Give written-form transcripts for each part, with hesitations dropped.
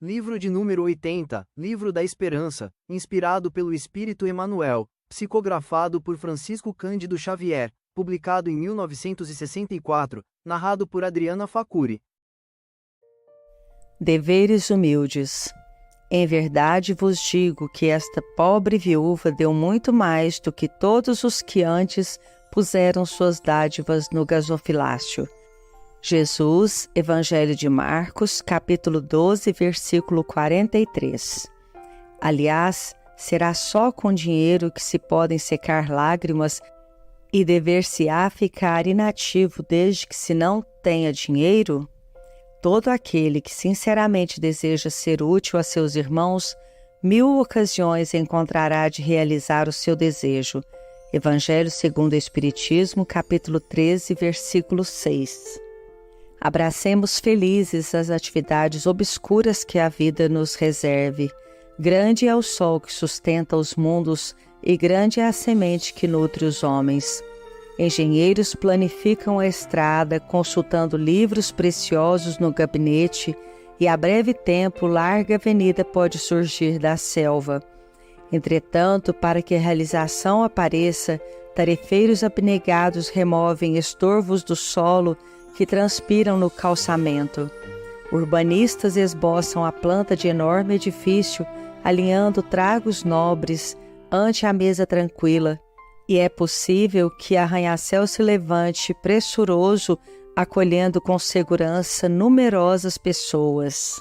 Livro de número 80, Livro da Esperança, inspirado pelo Espírito Emmanuel, psicografado por Francisco Cândido Xavier, publicado em 1964, narrado por Adriana Facuri. Deveres humildes. Em verdade vos digo que esta pobre viúva deu muito mais do que todos os que antes puseram suas dádivas no gasofilácio. Jesus, Evangelho de Marcos, capítulo 12, versículo 43. Aliás, será só com dinheiro que se podem secar lágrimas e dever-se-á ficar inativo desde que se não tenha dinheiro? Todo aquele que sinceramente deseja ser útil a seus irmãos, 1000 ocasiões encontrará de realizar o seu desejo. Evangelho segundo o Espiritismo, capítulo 13, versículo 6. Abracemos felizes as atividades obscuras que a vida nos reserve. Grande é o sol que sustenta os mundos e grande é a semente que nutre os homens. Engenheiros planificam a estrada, consultando livros preciosos no gabinete, e a breve tempo larga avenida pode surgir da selva. Entretanto, para que a realização apareça, tarefeiros abnegados removem estorvos do solo que transpiram no calçamento. Urbanistas esboçam a planta de enorme edifício, alinhando tragos nobres ante a mesa tranquila, e é possível que arranha-céu se levante pressuroso, acolhendo com segurança numerosas pessoas.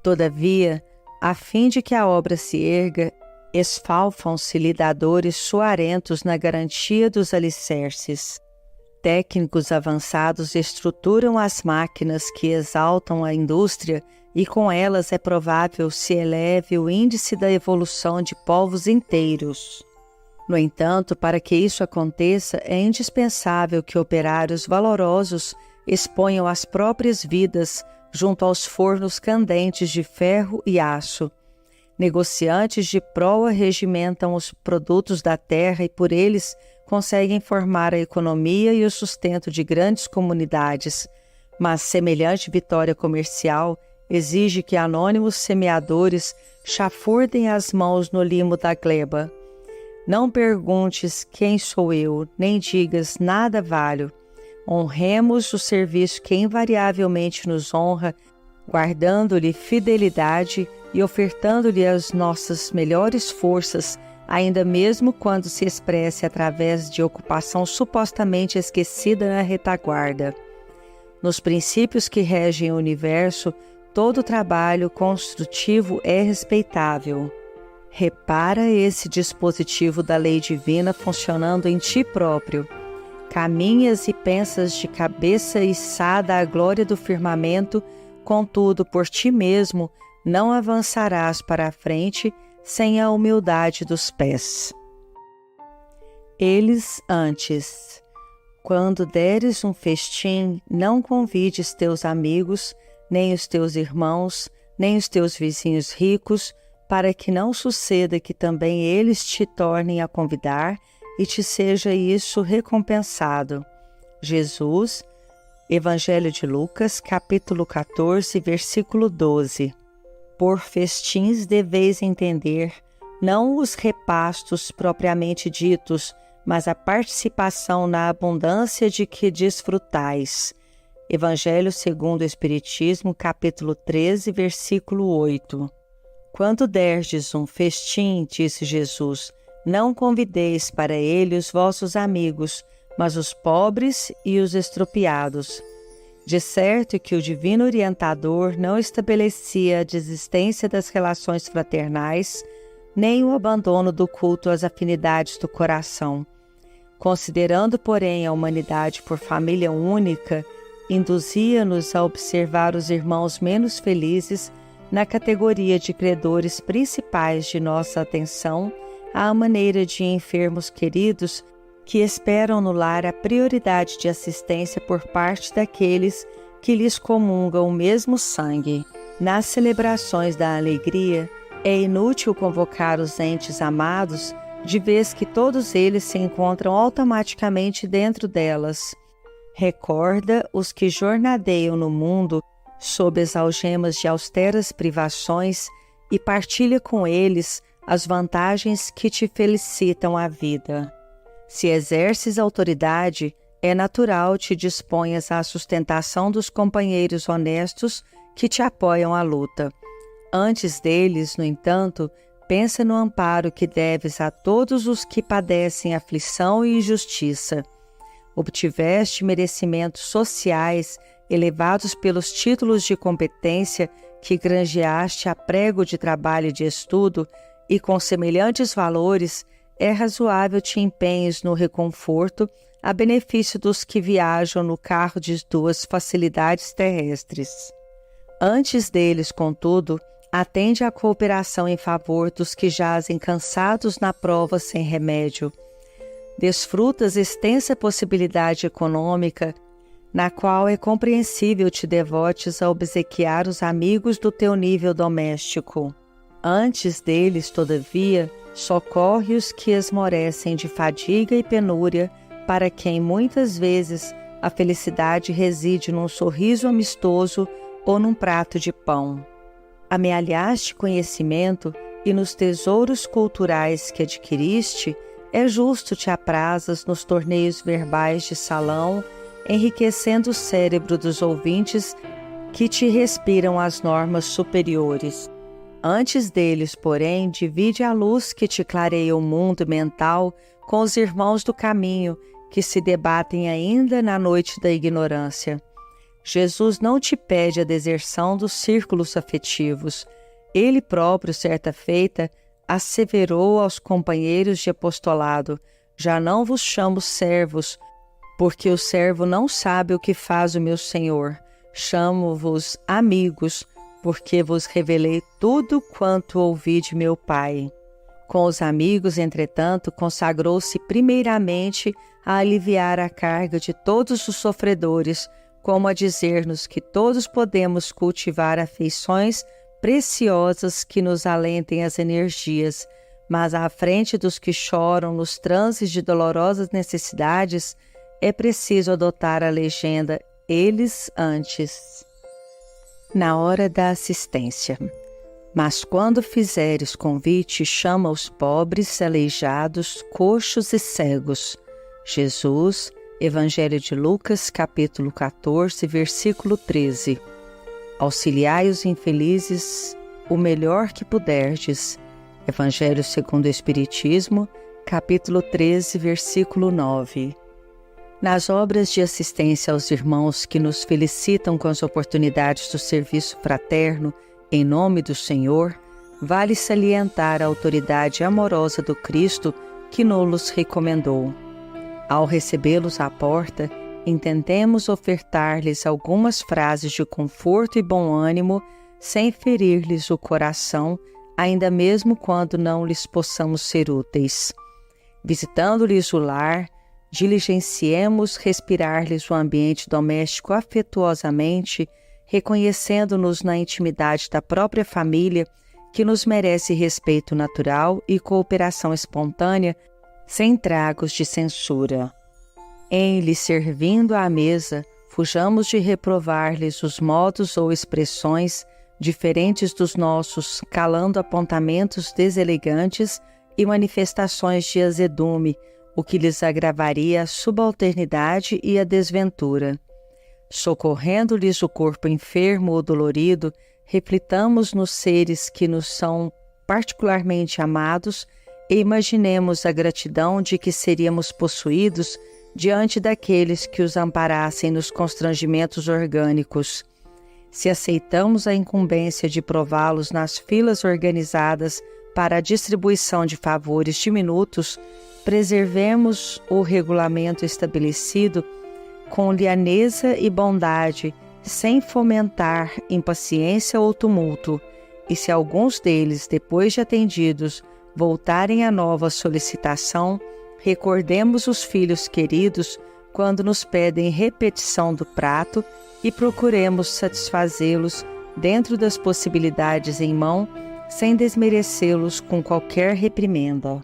Todavia, a fim de que a obra se erga, esfalfam-se lidadores suarentos na garantia dos alicerces. Técnicos avançados estruturam as máquinas que exaltam a indústria e com elas é provável se eleve o índice da evolução de povos inteiros. No entanto, para que isso aconteça, é indispensável que operários valorosos exponham as próprias vidas junto aos fornos candentes de ferro e aço. Negociantes de proa regimentam os produtos da terra e por eles conseguem formar a economia e o sustento de grandes comunidades, mas semelhante vitória comercial exige que anônimos semeadores chafurdem as mãos no limo da gleba. Não perguntes quem sou eu, nem digas nada valho. Honremos o serviço que invariavelmente nos honra, guardando-lhe fidelidade e ofertando-lhe as nossas melhores forças, ainda mesmo quando se expresse através de ocupação supostamente esquecida na retaguarda. Nos princípios que regem o universo, todo trabalho construtivo é respeitável. Repara esse dispositivo da lei divina funcionando em ti próprio. Caminhas e pensas de cabeça içada à glória do firmamento, contudo, por ti mesmo, não avançarás para a frente sem a humildade dos pés. Eles antes. Quando deres um festim, não convides teus amigos, nem os teus irmãos, nem os teus vizinhos ricos, para que não suceda que também eles te tornem a convidar e te seja isso recompensado. Jesus, Evangelho de Lucas, capítulo 14, versículo 12. Por festins deveis entender, não os repastos propriamente ditos, mas a participação na abundância de que desfrutais. Evangelho segundo o Espiritismo, capítulo 13, versículo 8. Quando derdes um festim, disse Jesus, não convideis para ele os vossos amigos, mas os pobres e os estropiados. De certo que o divino orientador não estabelecia a desistência das relações fraternais, nem o abandono do culto às afinidades do coração. Considerando, porém, a humanidade por família única, induzia-nos a observar os irmãos menos felizes na categoria de credores principais de nossa atenção, à maneira de enfermos queridos que esperam no lar a prioridade de assistência por parte daqueles que lhes comungam o mesmo sangue. Nas celebrações da alegria, é inútil convocar os entes amados, de vez que todos eles se encontram automaticamente dentro delas. Recorda os que jornadeiam no mundo sob as algemas de austeras privações e partilha com eles as vantagens que te felicitam a vida. Se exerces autoridade, é natural te disponhas à sustentação dos companheiros honestos que te apoiam à luta. Antes deles, no entanto, pensa no amparo que deves a todos os que padecem aflição e injustiça. Obtiveste merecimentos sociais elevados pelos títulos de competência que granjeaste a prego de trabalho e de estudo, e com semelhantes valores é razoável te empenhes no reconforto a benefício dos que viajam no carro de duas facilidades terrestres. Antes deles, contudo, atende à cooperação em favor dos que jazem cansados na prova sem remédio. Desfrutas extensa possibilidade econômica, na qual é compreensível te devotes a obsequiar os amigos do teu nível doméstico. Antes deles, todavia, socorre os que esmorecem de fadiga e penúria, para quem muitas vezes a felicidade reside num sorriso amistoso ou num prato de pão. Amealhaste conhecimento e nos tesouros culturais que adquiriste, é justo te aprazas nos torneios verbais de salão, enriquecendo o cérebro dos ouvintes que te respiram as normas superiores. Antes deles, porém, divide a luz que te clareia o mundo mental com os irmãos do caminho que se debatem ainda na noite da ignorância. Jesus não te pede a deserção dos círculos afetivos. Ele próprio, certa feita, asseverou aos companheiros de apostolado: já não vos chamo servos, porque o servo não sabe o que faz o meu Senhor. Chamo-vos amigos, porque vos revelei tudo quanto ouvi de meu Pai. Com os amigos, entretanto, consagrou-se primeiramente a aliviar a carga de todos os sofredores, como a dizer-nos que todos podemos cultivar afeições preciosas que nos alentem as energias, mas à frente dos que choram nos transes de dolorosas necessidades, é preciso adotar a legenda eles antes. Na hora da assistência. Mas quando fizeres convite, chama os pobres, aleijados, coxos e cegos. Jesus, Evangelho de Lucas, capítulo 14, versículo 13. Auxiliai os infelizes o melhor que puderdes. Evangelho segundo o Espiritismo, capítulo 13, versículo 9. Nas obras de assistência aos irmãos que nos felicitam com as oportunidades do serviço fraterno, em nome do Senhor, vale salientar a autoridade amorosa do Cristo que nos recomendou. Ao recebê-los à porta, intentemos ofertar-lhes algumas frases de conforto e bom ânimo, sem ferir-lhes o coração, ainda mesmo quando não lhes possamos ser úteis. Visitando-lhes o lar, diligenciemos respirar-lhes o ambiente doméstico afetuosamente, reconhecendo-nos na intimidade da própria família, que nos merece respeito natural e cooperação espontânea, sem tragos de censura. Em lhes servindo à mesa, fujamos de reprovar-lhes os modos ou expressões diferentes dos nossos, calando apontamentos deselegantes e manifestações de azedume, o que lhes agravaria a subalternidade e a desventura. Socorrendo-lhes o corpo enfermo ou dolorido, reflitamos nos seres que nos são particularmente amados e imaginemos a gratidão de que seríamos possuídos diante daqueles que os amparassem nos constrangimentos orgânicos. Se aceitamos a incumbência de prová-los nas filas organizadas para a distribuição de favores diminutos, preservemos o regulamento estabelecido com lianeza e bondade, sem fomentar impaciência ou tumulto, e se alguns deles, depois de atendidos, voltarem a nova solicitação, recordemos os filhos queridos quando nos pedem repetição do prato e procuremos satisfazê-los dentro das possibilidades em mão, sem desmerecê-los com qualquer reprimenda.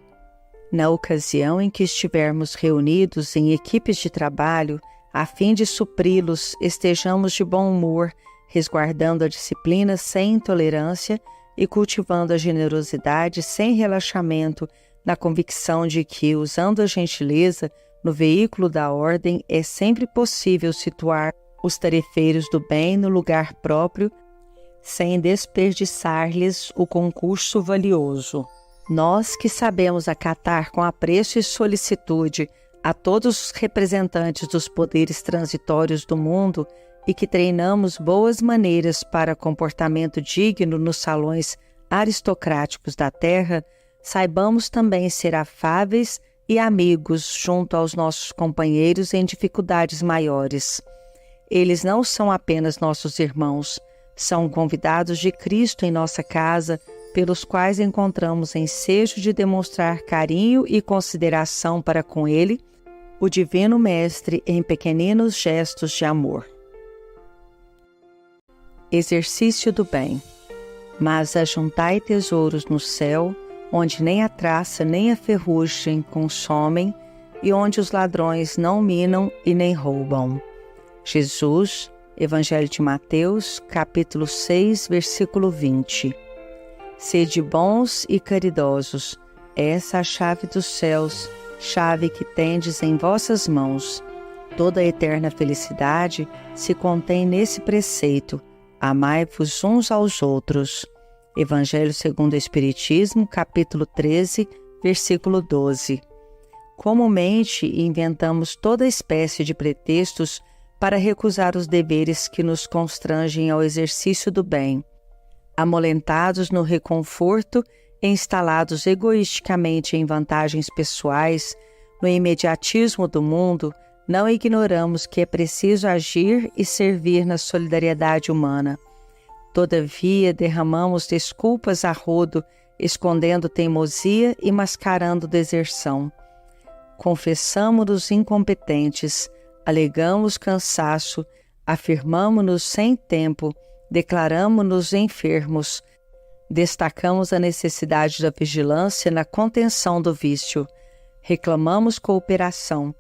Na ocasião em que estivermos reunidos em equipes de trabalho, a fim de supri-los, estejamos de bom humor, resguardando a disciplina sem intolerância e cultivando a generosidade sem relaxamento, na convicção de que, usando a gentileza no veículo da ordem, é sempre possível situar os tarefeiros do bem no lugar próprio, sem desperdiçar-lhes o concurso valioso. Nós que sabemos acatar com apreço e solicitude a todos os representantes dos poderes transitórios do mundo e que treinamos boas maneiras para comportamento digno nos salões aristocráticos da terra, saibamos também ser afáveis e amigos junto aos nossos companheiros em dificuldades maiores. Eles não são apenas nossos irmãos, são convidados de Cristo em nossa casa, pelos quais encontramos ensejo de demonstrar carinho e consideração para com Ele, o Divino Mestre, em pequeninos gestos de amor. Exercício do bem. Mas ajuntai tesouros no céu, onde nem a traça nem a ferrugem consomem, e onde os ladrões não minam e nem roubam. Jesus, Evangelho de Mateus, capítulo 6, versículo 20. Sede bons e caridosos, essa é a chave dos céus, chave que tendes em vossas mãos. Toda a eterna felicidade se contém nesse preceito: amai-vos uns aos outros. Evangelho segundo o Espiritismo, capítulo 13, versículo 12. Comumente inventamos toda espécie de pretextos para recusar os deveres que nos constrangem ao exercício do bem. Amolentados no reconforto e instalados egoisticamente em vantagens pessoais, no imediatismo do mundo, não ignoramos que é preciso agir e servir na solidariedade humana. Todavia, derramamos desculpas a rodo, escondendo teimosia e mascarando deserção. Confessamo-nos incompetentes, alegamos cansaço, afirmamo-nos sem tempo, declaramo-nos enfermos, destacamos a necessidade da vigilância na contenção do vício, reclamamos cooperação.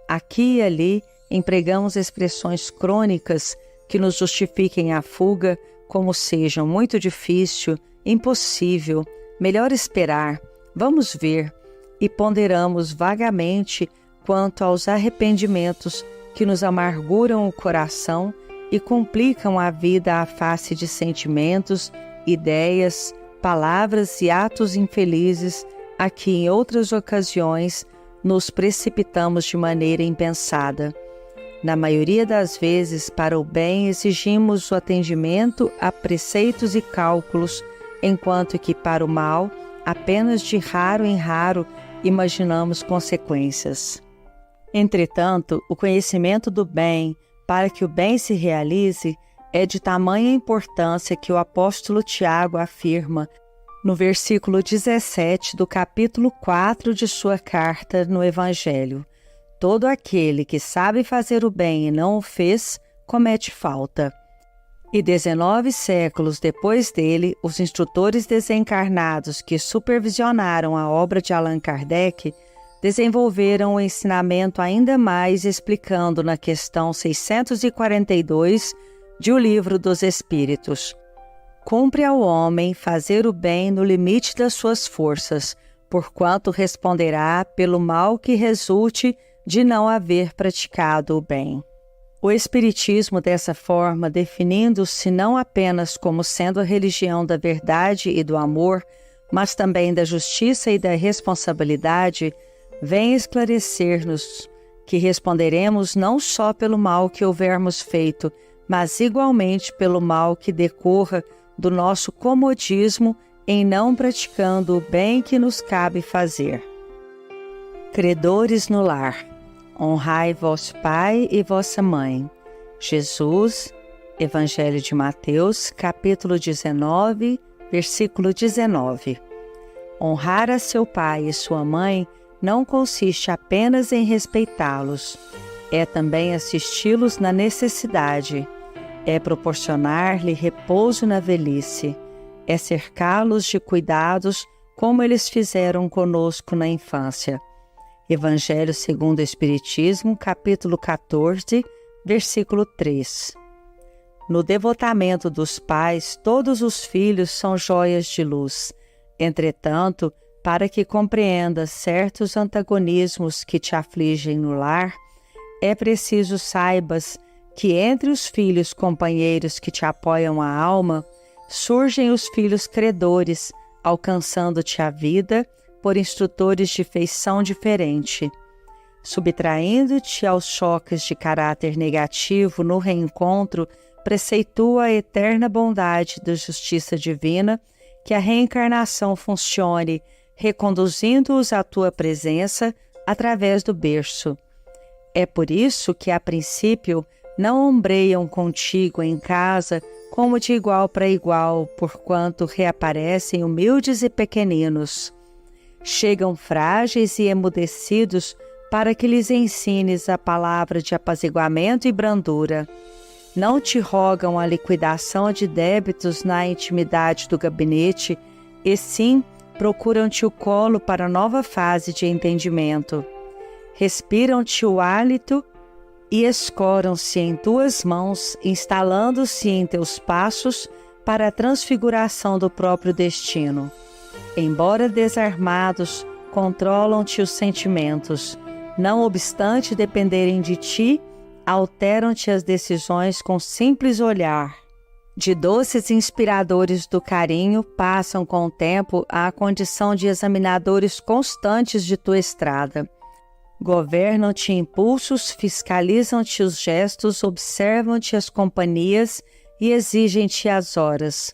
Aqui e ali empregamos expressões crônicas que nos justifiquem a fuga, como sejam muito difícil, impossível, melhor esperar, vamos ver, e ponderamos vagamente quanto aos arrependimentos que nos amarguram o coração e complicam a vida à face de sentimentos, ideias, palavras e atos infelizes a que em outras ocasiões nos precipitamos de maneira impensada. Na maioria das vezes, para o bem, exigimos o atendimento a preceitos e cálculos, enquanto que para o mal, apenas de raro em raro, imaginamos consequências. Entretanto, o conhecimento do bem, para que o bem se realize, é de tamanha importância que o apóstolo Tiago afirma no versículo 17 do capítulo 4 de sua carta no Evangelho: todo aquele que sabe fazer o bem e não o fez, comete falta. E 19 séculos depois dele, os instrutores desencarnados que supervisionaram a obra de Allan Kardec desenvolveram o ensinamento ainda mais, explicando na questão 642 de O Livro dos Espíritos: cumpre ao homem fazer o bem no limite das suas forças, porquanto responderá pelo mal que resulte de não haver praticado o bem. O Espiritismo, dessa forma, definindo-se não apenas como sendo a religião da verdade e do amor, mas também da justiça e da responsabilidade, vem esclarecer-nos que responderemos não só pelo mal que houvermos feito, mas igualmente pelo mal que decorra do nosso comodismo em não praticando o bem que nos cabe fazer. Credores no lar, honrai vosso pai e vossa mãe. Jesus, Evangelho de Mateus, capítulo 19, versículo 19. Honrar a seu pai e sua mãe não consiste apenas em respeitá-los, é também assisti-los na necessidade, é proporcionar-lhe repouso na velhice, é cercá-los de cuidados como eles fizeram conosco na infância. Evangelho segundo o Espiritismo, capítulo 14, versículo 3. No devotamento dos pais, todos os filhos são joias de luz. Entretanto, para que compreendas certos antagonismos que te afligem no lar, é preciso saibas que entre os filhos companheiros que te apoiam a alma, surgem os filhos credores, alcançando-te a vida por instrutores de feição diferente. Subtraindo-te aos choques de caráter negativo no reencontro, preceitua a eterna bondade da justiça divina, que a reencarnação funcione, reconduzindo-os à tua presença através do berço. É por isso que, a princípio, não ombreiam contigo em casa como de igual para igual, porquanto reaparecem humildes e pequeninos. Chegam frágeis e emudecidos para que lhes ensines a palavra de apaziguamento e brandura. Não te rogam a liquidação de débitos na intimidade do gabinete, e sim procuram-te o colo para nova fase de entendimento. Respiram-te o hálito e escoram-se em tuas mãos, instalando-se em teus passos para a transfiguração do próprio destino. Embora desarmados, controlam-te os sentimentos. Não obstante dependerem de ti, alteram-te as decisões com simples olhar. De doces inspiradores do carinho, passam com o tempo à condição de examinadores constantes de tua estrada. Governam-te impulsos, fiscalizam-te os gestos, observam-te as companhias e exigem-te as horas.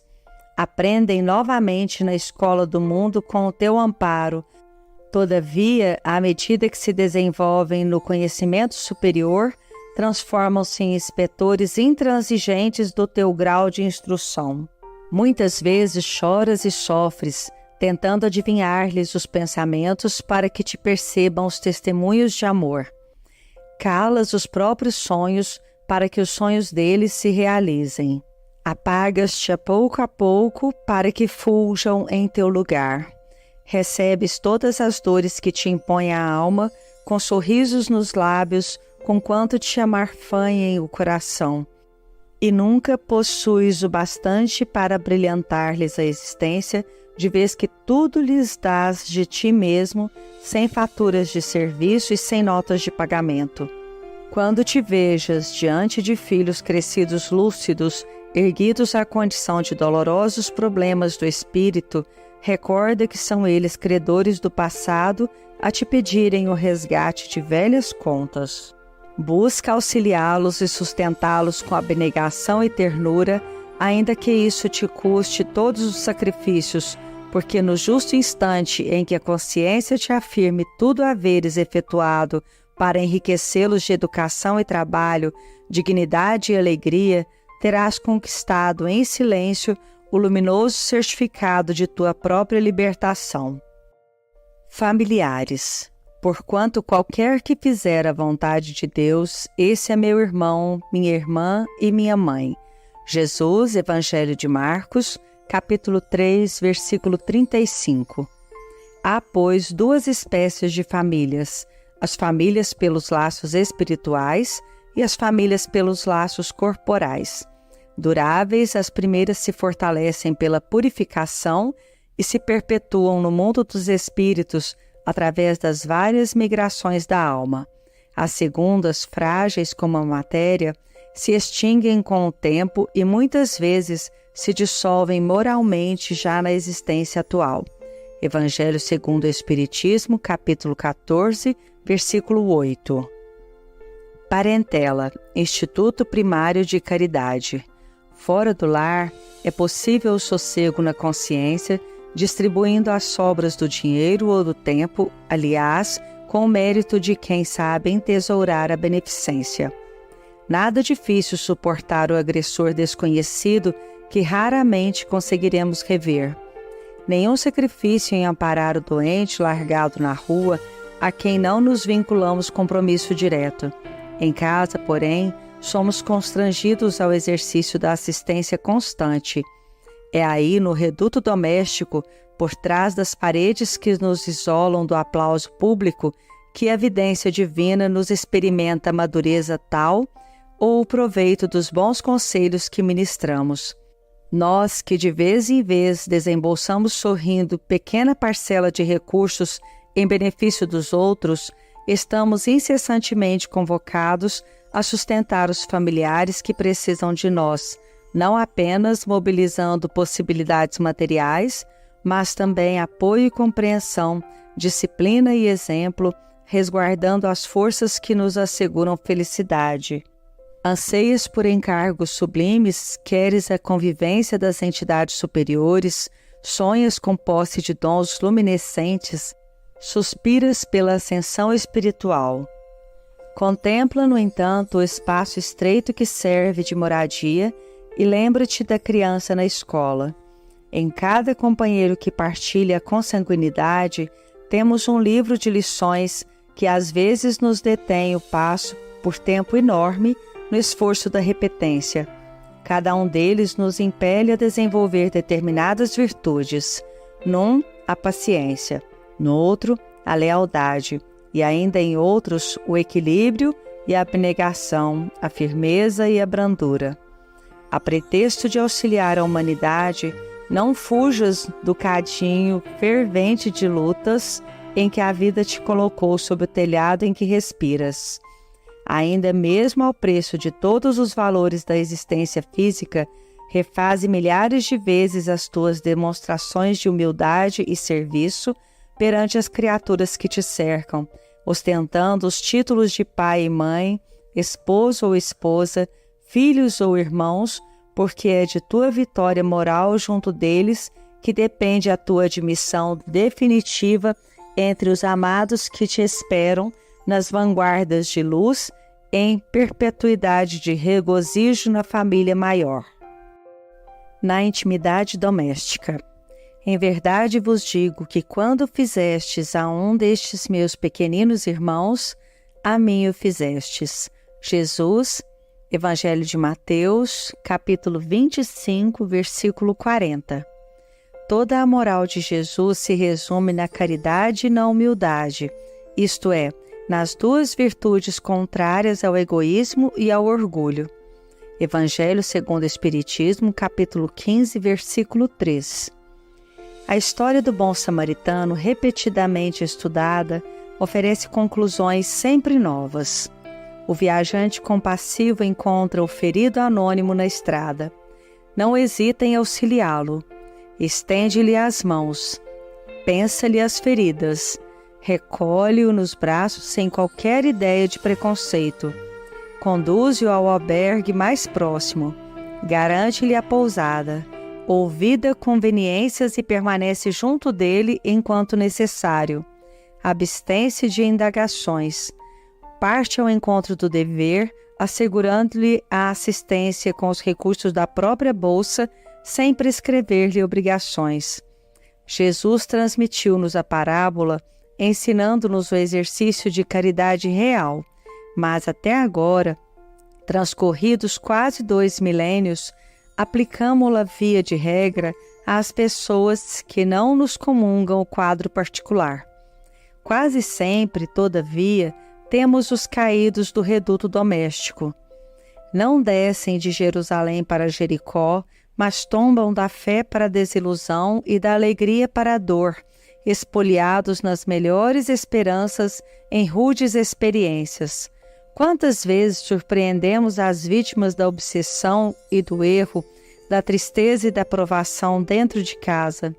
Aprendem novamente na escola do mundo com o teu amparo. Todavia, à medida que se desenvolvem no conhecimento superior, transformam-se em inspetores intransigentes do teu grau de instrução. Muitas vezes choras e sofres, tentando adivinhar-lhes os pensamentos para que te percebam os testemunhos de amor. Calas os próprios sonhos para que os sonhos deles se realizem. Apagas-te a pouco para que fuljam em teu lugar. Recebes todas as dores que te impõem a alma, com sorrisos nos lábios, conquanto te amarfanhem o coração. E nunca possuis o bastante para brilhantar-lhes a existência, de vez que tudo lhes dás de ti mesmo, sem faturas de serviço e sem notas de pagamento. Quando te vejas diante de filhos crescidos lúcidos, erguidos à condição de dolorosos problemas do espírito, recorda que são eles credores do passado a te pedirem o resgate de velhas contas. Busca auxiliá-los e sustentá-los com abnegação e ternura, ainda que isso te custe todos os sacrifícios, porque no justo instante em que a consciência te afirme tudo haveres efetuado para enriquecê-los de educação e trabalho, dignidade e alegria, terás conquistado em silêncio o luminoso certificado de tua própria libertação. Familiares. Porquanto qualquer que fizer a vontade de Deus, esse é meu irmão, minha irmã e minha mãe. Jesus, Evangelho de Marcos, capítulo 3, versículo 35. Há, pois, duas espécies de famílias, as famílias pelos laços espirituais e as famílias pelos laços corporais. Duráveis, as primeiras se fortalecem pela purificação e se perpetuam no mundo dos espíritos através das várias migrações da alma. As segundas, frágeis como a matéria, se extinguem com o tempo e muitas vezes se dissolvem moralmente já na existência atual. Evangelho segundo o Espiritismo, capítulo 14, versículo 8. Parentela, Instituto Primário de Caridade. Fora do lar, é possível o sossego na consciência, distribuindo as sobras do dinheiro ou do tempo, aliás, com o mérito de quem sabe entesourar a beneficência. Nada difícil suportar o agressor desconhecido que raramente conseguiremos rever. Nenhum sacrifício em amparar o doente largado na rua, a quem não nos vinculamos compromisso direto. Em casa, porém, somos constrangidos ao exercício da assistência constante. É aí, no reduto doméstico, por trás das paredes que nos isolam do aplauso público, que a vidência divina nos experimenta a madureza tal, ou o proveito dos bons conselhos que ministramos. Nós que de vez em vez desembolsamos sorrindo pequena parcela de recursos em benefício dos outros, estamos incessantemente convocados a sustentar os familiares que precisam de nós, não apenas mobilizando possibilidades materiais, mas também apoio e compreensão, disciplina e exemplo, resguardando as forças que nos asseguram felicidade. Anseias por encargos sublimes, queres a convivência das entidades superiores, sonhas com posse de dons luminescentes, suspiras pela ascensão espiritual. Contempla, no entanto, o espaço estreito que serve de moradia e lembra-te da criança na escola. Em cada companheiro que partilha a consanguinidade, temos um livro de lições que às vezes nos detém o passo por tempo enorme no esforço da repetência. Cada um deles nos impele a desenvolver determinadas virtudes. Num, a paciência, no outro, a lealdade, e ainda em outros, o equilíbrio e a abnegação, a firmeza e a brandura. A pretexto de auxiliar a humanidade, não fujas do cadinho fervente de lutas em que a vida te colocou sob o telhado em que respiras. Ainda mesmo ao preço de todos os valores da existência física, refaze milhares de vezes as tuas demonstrações de humildade e serviço perante as criaturas que te cercam, ostentando os títulos de pai e mãe, esposo ou esposa, filhos ou irmãos, porque é de tua vitória moral junto deles que depende a tua admissão definitiva entre os amados que te esperam nas vanguardas de luz, em perpetuidade de regozijo na família maior. Na intimidade doméstica. Em verdade vos digo que quando fizestes a um destes meus pequeninos irmãos, a mim o fizestes. Jesus, Evangelho de Mateus, capítulo 25, versículo 40. Toda a moral de Jesus se resume na caridade e na humildade, isto é, nas duas virtudes contrárias ao egoísmo e ao orgulho. Evangelho segundo o Espiritismo, capítulo 15, versículo 3. A história do bom samaritano, repetidamente estudada, oferece conclusões sempre novas. O viajante compassivo encontra o ferido anônimo na estrada. Não hesita em auxiliá-lo. Estende-lhe as mãos. Pensa-lhe as feridas. Recolhe-o nos braços sem qualquer ideia de preconceito. Conduze-o ao albergue mais próximo. Garante-lhe a pousada. Ouvida conveniências e permanece junto dele enquanto necessário. Abstém-se de indagações. Parte ao encontro do dever, assegurando-lhe a assistência com os recursos da própria bolsa, sem prescrever-lhe obrigações. Jesus transmitiu-nos a parábola, ensinando-nos o exercício de caridade real, mas até agora, transcorridos quase 2 milênios, aplicamo-la via de regra às pessoas que não nos comungam o quadro particular. Quase sempre, todavia, temos os caídos do reduto doméstico. Não descem de Jerusalém para Jericó, mas tombam da fé para a desilusão e da alegria para a dor, espoliados nas melhores esperanças em rudes experiências. Quantas vezes surpreendemos as vítimas da obsessão e do erro, da tristeza e da provação dentro de casa?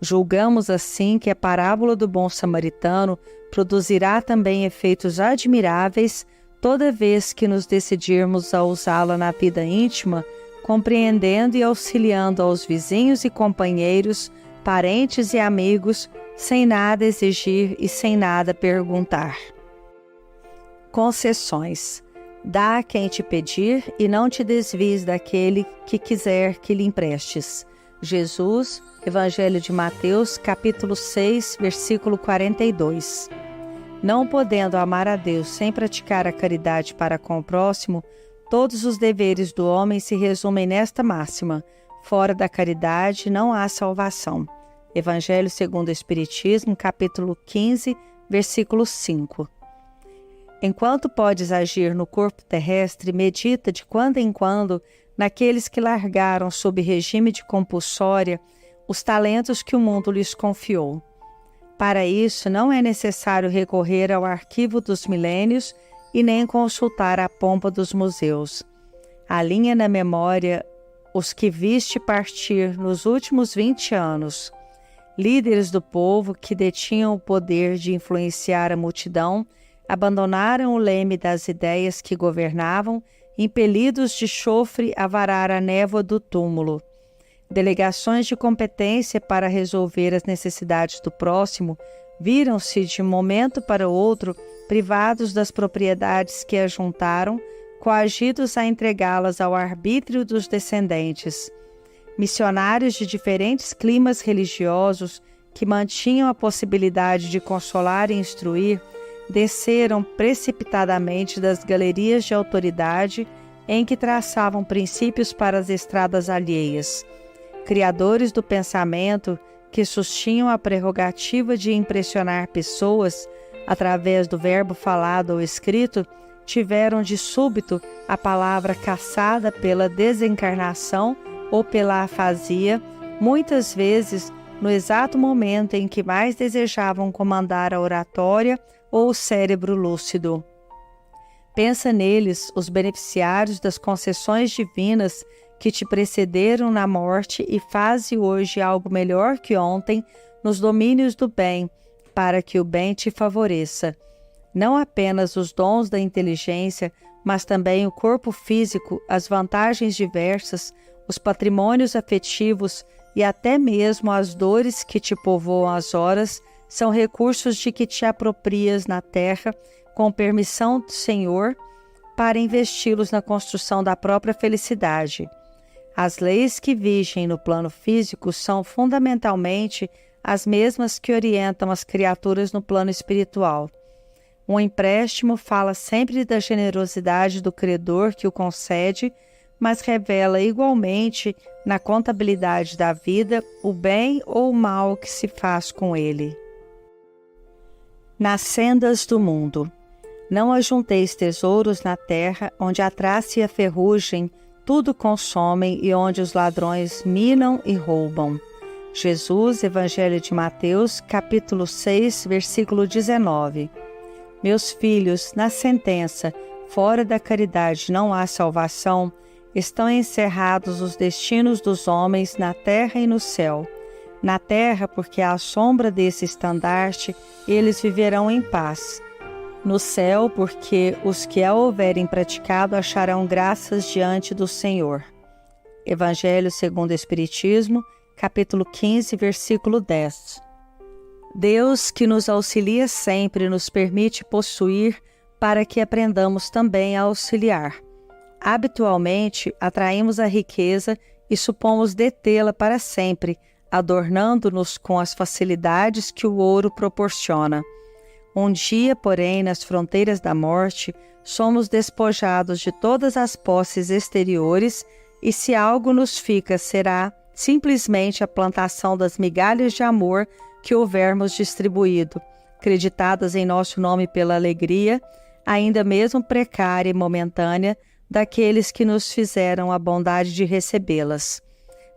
Julgamos assim que a parábola do bom samaritano produzirá também efeitos admiráveis toda vez que nos decidirmos a usá-la na vida íntima, compreendendo e auxiliando aos vizinhos e companheiros, parentes e amigos, sem nada exigir e sem nada perguntar. Concessões. Dá a quem te pedir e não te desvies daquele que quiser que lhe emprestes. Jesus, Evangelho de Mateus, capítulo 6, versículo 42. Não podendo amar a Deus sem praticar a caridade para com o próximo, todos os deveres do homem se resumem nesta máxima: fora da caridade não há salvação. Evangelho segundo o Espiritismo, capítulo 15, versículo 5. Enquanto podes agir no corpo terrestre, medita de quando em quando naqueles que largaram sob regime de compulsória os talentos que o mundo lhes confiou. Para isso, não é necessário recorrer ao arquivo dos milênios e nem consultar a pompa dos museus. Alinha na memória os que viste partir nos últimos 20 anos, líderes do povo que detinham o poder de influenciar a multidão, abandonaram o leme das ideias que governavam, impelidos de chofre a varar a névoa do túmulo. Delegações de competência para resolver as necessidades do próximo viram-se de um momento para outro privados das propriedades que ajuntaram, coagidos a entregá-las ao arbítrio dos descendentes. Missionários de diferentes climas religiosos que mantinham a possibilidade de consolar e instruir, desceram precipitadamente das galerias de autoridade em que traçavam princípios para as estradas alheias. Criadores do pensamento que sustinham a prerrogativa de impressionar pessoas através do verbo falado ou escrito, tiveram de súbito a palavra caçada pela desencarnação ou pela afasia, muitas vezes no exato momento em que mais desejavam comandar a oratória ou o cérebro lúcido. Pensa neles, os beneficiários das concessões divinas que te precederam na morte, e faze hoje algo melhor que ontem nos domínios do bem, para que o bem te favoreça. Não apenas os dons da inteligência, mas também o corpo físico, as vantagens diversas, os patrimônios afetivos e até mesmo as dores que te povoam as horas, são recursos de que te aproprias na terra, com permissão do Senhor, para investi-los na construção da própria felicidade. As leis que vigem no plano físico são fundamentalmente as mesmas que orientam as criaturas no plano espiritual. Um empréstimo fala sempre da generosidade do credor que o concede, mas revela igualmente, na contabilidade da vida, o bem ou o mal que se faz com ele. Nas sendas do mundo. Não ajunteis tesouros na terra, onde a traça e a ferrugem tudo consomem e onde os ladrões minam e roubam. Jesus, Evangelho de Mateus, capítulo 6, versículo 19. Meus filhos, na sentença, fora da caridade não há salvação, estão encerrados os destinos dos homens na terra e no céu. Na terra, porque à sombra desse estandarte, eles viverão em paz. No céu, porque os que a houverem praticado acharão graças diante do Senhor. Evangelho segundo o Espiritismo, capítulo 15, versículo 10. Deus, que nos auxilia sempre, nos permite possuir para que aprendamos também a auxiliar. Habitualmente, atraímos a riqueza e supomos detê-la para sempre, adornando-nos com as facilidades que o ouro proporciona. Um dia, porém, nas fronteiras da morte, somos despojados de todas as posses exteriores e se algo nos fica, será simplesmente a plantação das migalhas de amor que houvermos distribuído, creditadas em nosso nome pela alegria, ainda mesmo precária e momentânea, daqueles que nos fizeram a bondade de recebê-las.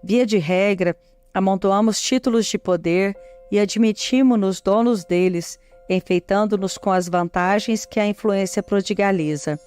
Via de regra, amontoamos títulos de poder e admitimos-nos donos deles, enfeitando-nos com as vantagens que a influência prodigaliza.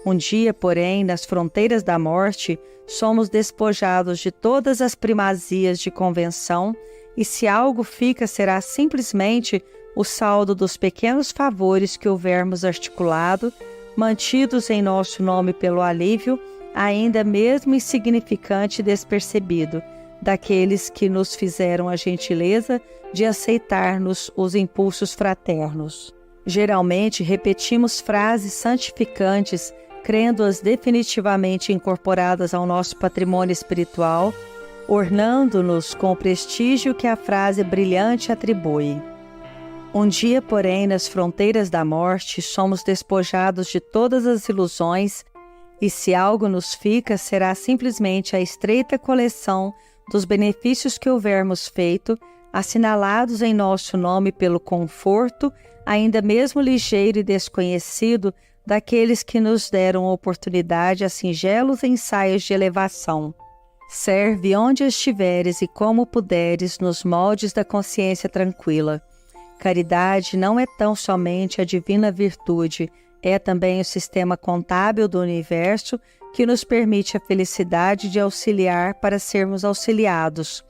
Um dia, porém, nas fronteiras da morte, somos despojados de todas as primazias de convenção, e se algo fica, será simplesmente o saldo dos pequenos favores que houvermos articulado, mantidos em nosso nome pelo alívio, ainda mesmo insignificante e despercebido, daqueles que nos fizeram a gentileza de aceitar-nos os impulsos fraternos. Geralmente repetimos frases santificantes, crendo-as definitivamente incorporadas ao nosso patrimônio espiritual, ornando-nos com o prestígio que a frase brilhante atribui. Um dia, porém, nas fronteiras da morte, somos despojados de todas as ilusões, e se algo nos fica, será simplesmente a estreita coleção dos benefícios que houvermos feito, assinalados em nosso nome pelo conforto, ainda mesmo ligeiro e desconhecido, daqueles que nos deram oportunidade a singelos ensaios de elevação. Serve onde estiveres e como puderes nos moldes da consciência tranquila. Caridade não é tão somente a divina virtude, é também o sistema contábil do universo que nos permite a felicidade de auxiliar para sermos auxiliados.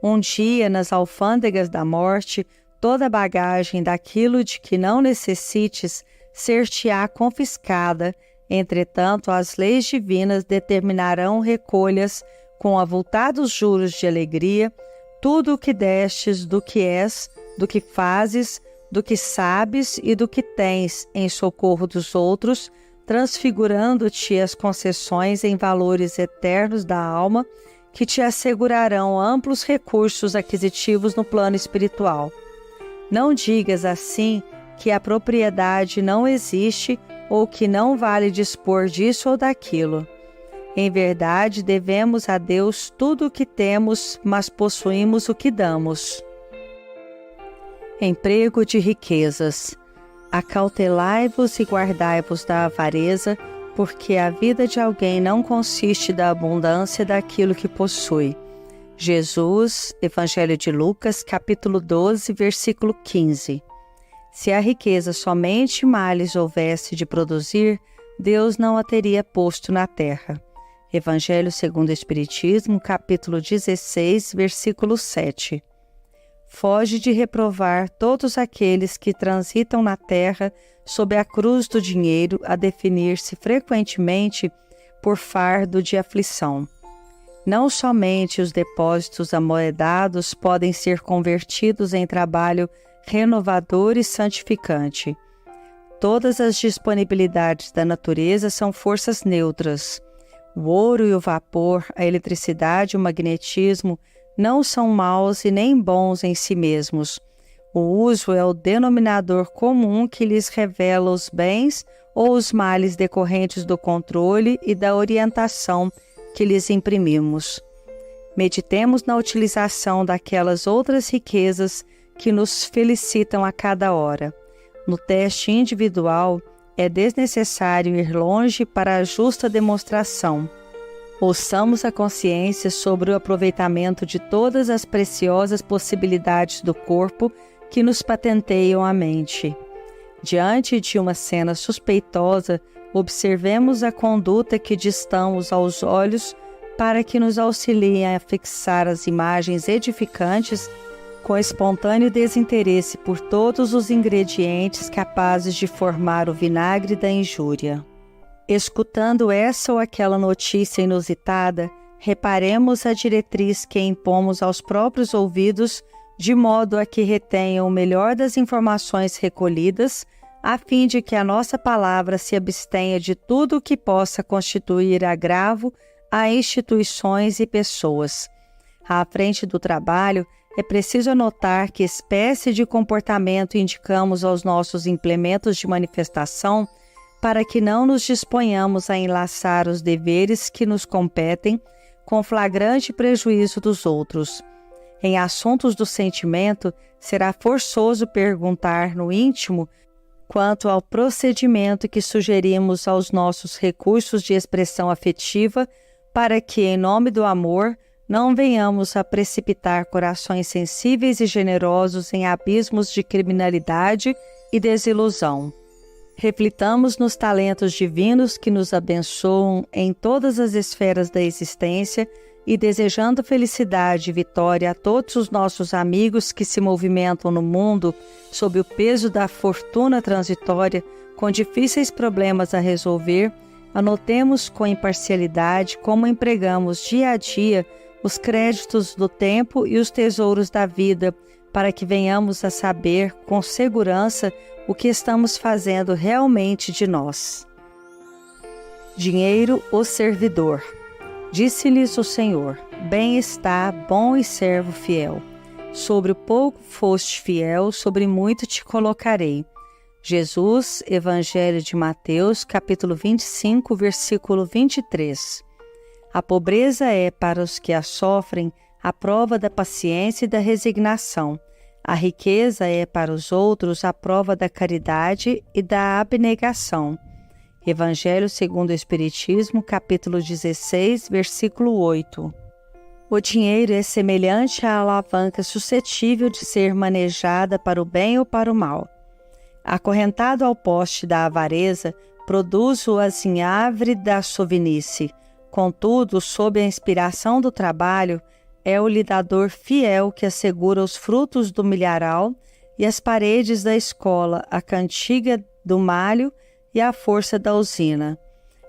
Um dia, nas alfândegas da morte, toda a bagagem daquilo de que não necessites ser-te-á confiscada. Entretanto, as leis divinas determinarão recolhas com avultados juros de alegria tudo o que destes do que és, do que fazes, do que sabes e do que tens em socorro dos outros, transfigurando-te as concessões em valores eternos da alma que te assegurarão amplos recursos aquisitivos no plano espiritual. Não digas assim que a propriedade não existe ou que não vale dispor disso ou daquilo. Em verdade, devemos a Deus tudo o que temos, mas possuímos o que damos. Emprego de riquezas. Acautelai-vos e guardai-vos da avareza, porque a vida de alguém não consiste da abundância daquilo que possui. Jesus, Evangelho de Lucas, capítulo 12, versículo 15. Se a riqueza somente males houvesse de produzir, Deus não a teria posto na terra. Evangelho segundo o Espiritismo, capítulo 16, versículo 7. Foge de reprovar todos aqueles que transitam na terra sob a cruz do dinheiro, a definir-se frequentemente por fardo de aflição. Não somente os depósitos amoedados podem ser convertidos em trabalho renovador e santificante. Todas as disponibilidades da natureza são forças neutras. O ouro e o vapor, a eletricidade e o magnetismo não são maus e nem bons em si mesmos. O uso é o denominador comum que lhes revela os bens ou os males decorrentes do controle e da orientação que lhes imprimimos. Meditemos na utilização daquelas outras riquezas que nos felicitam a cada hora. No teste individual, é desnecessário ir longe para a justa demonstração. Ouçamos a consciência sobre o aproveitamento de todas as preciosas possibilidades do corpo que nos patenteiam a mente. Diante de uma cena suspeitosa, observemos a conduta que distamos aos olhos para que nos auxiliem a fixar as imagens edificantes com espontâneo desinteresse por todos os ingredientes capazes de formar o vinagre da injúria. Escutando essa ou aquela notícia inusitada, reparemos a diretriz que impomos aos próprios ouvidos, de modo a que retenham o melhor das informações recolhidas, a fim de que a nossa palavra se abstenha de tudo o que possa constituir agravo a instituições e pessoas. À frente do trabalho, é preciso anotar que espécie de comportamento indicamos aos nossos implementos de manifestação para que não nos disponhamos a enlaçar os deveres que nos competem com flagrante prejuízo dos outros. Em assuntos do sentimento, será forçoso perguntar no íntimo quanto ao procedimento que sugerimos aos nossos recursos de expressão afetiva para que, em nome do amor, não venhamos a precipitar corações sensíveis e generosos em abismos de criminalidade e desilusão. Reflitamos nos talentos divinos que nos abençoam em todas as esferas da existência e, desejando felicidade e vitória a todos os nossos amigos que se movimentam no mundo sob o peso da fortuna transitória, com difíceis problemas a resolver, anotemos com imparcialidade como empregamos dia a dia os créditos do tempo e os tesouros da vida, para que venhamos a saber com segurança o que estamos fazendo realmente de nós. Dinheiro, o servidor. Disse-lhes o Senhor: bem está, bom e servo fiel. Sobre o pouco foste fiel, sobre muito te colocarei. Jesus, Evangelho de Mateus, capítulo 25, versículo 23. A pobreza é, para os que a sofrem, a prova da paciência e da resignação. A riqueza é para os outros a prova da caridade e da abnegação. Evangelho segundo o Espiritismo, capítulo 16, versículo 8. O dinheiro é semelhante à alavanca suscetível de ser manejada para o bem ou para o mal. Acorrentado ao poste da avareza, produz o azinhavre da sovinice. Contudo, sob a inspiração do trabalho, é o lidador fiel que assegura os frutos do milharal e as paredes da escola, a cantiga do malho e a força da usina.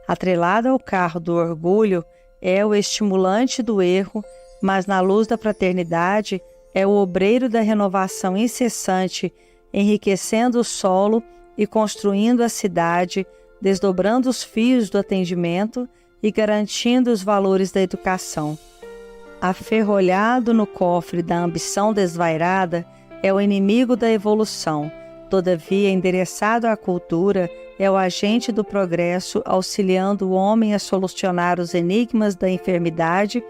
Atrelado ao carro do orgulho, é o estimulante do erro, mas na luz da fraternidade é o obreiro da renovação incessante, enriquecendo o solo e construindo a cidade, desdobrando os fios do atendimento e garantindo os valores da educação. Aferrolhado no cofre da ambição desvairada, é o inimigo da evolução. Todavia, endereçado à cultura, é o agente do progresso, auxiliando o homem a solucionar os enigmas da enfermidade